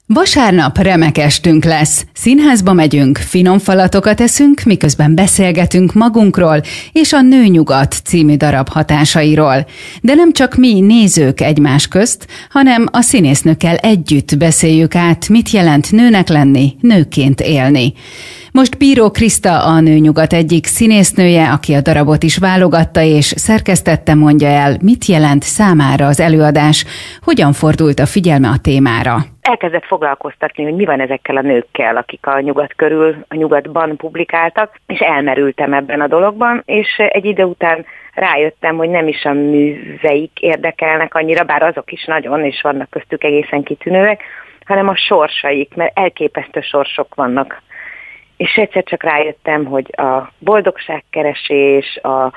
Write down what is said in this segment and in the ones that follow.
Vasárnap remek estünk lesz. Színházba megyünk, finom falatokat eszünk, miközben beszélgetünk magunkról és a Nőnyugat című darab hatásairól. De nem csak mi nézők egymás közt, hanem a színésznőkkel együtt beszéljük át, mit jelent nőnek lenni, nőként élni. Most Bíró Kriszta, a Nőnyugat egyik színésznője, aki a darabot is válogatta és szerkesztette, mondja el, mit jelent számára az előadás, hogyan fordult a figyelme a témára. Elkezdett foglalkoztatni, hogy mi van ezekkel a nőkkel, akik a Nyugat körül, a Nyugatban publikáltak, és elmerültem ebben a dologban, és egy idő után rájöttem, hogy nem is a műveik érdekelnek annyira, bár azok is nagyon, és vannak köztük egészen kitűnőek, hanem a sorsaik, mert elképesztő sorsok vannak. És egyszer csak rájöttem, hogy a boldogságkeresés, a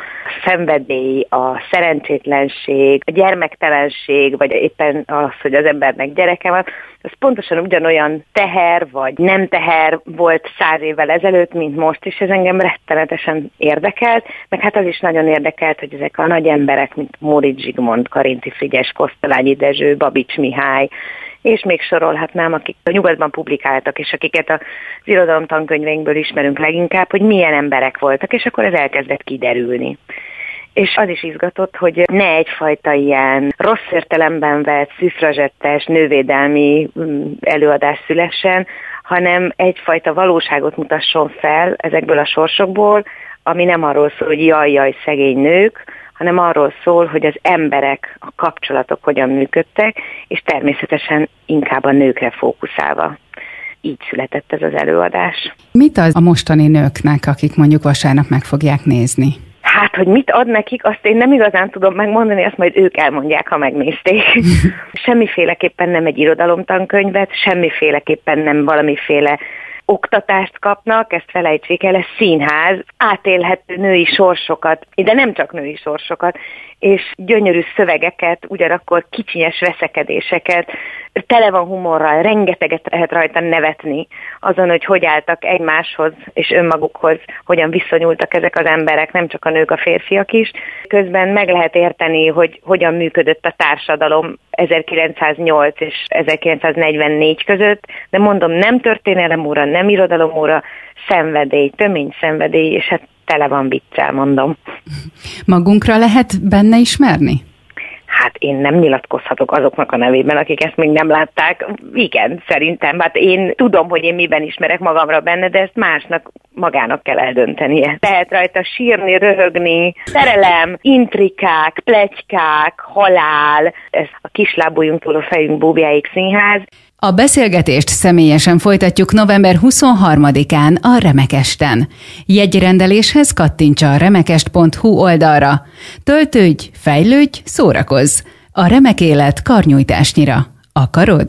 szenvedély, a szerencsétlenség, a gyermektelenség, vagy éppen az, hogy az embernek gyereke van, az pontosan ugyanolyan teher, vagy nem teher volt 100 évvel ezelőtt, mint most, és ez engem rettenetesen érdekelt, meg hát az is nagyon érdekelt, hogy ezek a nagy emberek, mint Móricz Zsigmond, Karinti Frigyes, Kosztolányi Dezső, Babics Mihály, és még sorolhatnám, akik a Nyugatban publikáltak, és akiket az irodalomtankönyveinkből ismerünk leginkább, hogy milyen emberek voltak, és akkor ez elkezdett kiderülni. És az is izgatott, hogy ne egyfajta ilyen rossz értelemben vett, szüfrazsettes, nővédelmi előadás szülessen, hanem egyfajta valóságot mutasson fel ezekből a sorsokból, ami nem arról szól, hogy jaj, szegény nők, hanem arról szól, hogy az emberek, a kapcsolatok hogyan működtek, és természetesen inkább a nőkre fókuszálva. Így született ez az előadás. Mit ad a mostani nőknek, akik mondjuk vasárnap meg fogják nézni? Hát, hogy mit ad nekik, azt én nem igazán tudom megmondani, azt majd ők elmondják, ha megnézték. Semmiféleképpen nem egy irodalomtankönyvet, semmiféleképpen nem valamiféle oktatást kapnak, ezt felejtsék el, ez színház, átélhető női sorsokat, de nem csak női sorsokat, és gyönyörű szövegeket, ugyanakkor kicsinyes veszekedéseket, tele van humorral, rengeteget lehet rajta nevetni azon, hogy álltak egymáshoz és önmagukhoz, hogyan viszonyultak ezek az emberek, nem csak a nők, a férfiak is. Közben meg lehet érteni, hogy hogyan működött a társadalom 1908 és 1944 között, de mondom, nem történelemóra, nem irodalomóra, szenvedély, tömény szenvedély, és hát tele van viccel, mondom. Magunkra lehet benne ismerni? Hát én nem nyilatkozhatok azoknak a nevében, akik ezt még nem látták. Igen, szerintem. Hát én tudom, hogy én miben ismerek magamra benne, de ezt másnak magának kell eldöntenie. Lehet rajta sírni, röhögni, szerelem, intrikák, pletykák, halál. Ez a Kislábújunktól a fejünk búbjáig színház. A beszélgetést személyesen folytatjuk november 23-án a Remekesten. Jegyrendeléshez kattints a remekest.hu oldalra. Töltődj, fejlődj, szórakozz! A remek élet karnyújtásnyira. Akarod?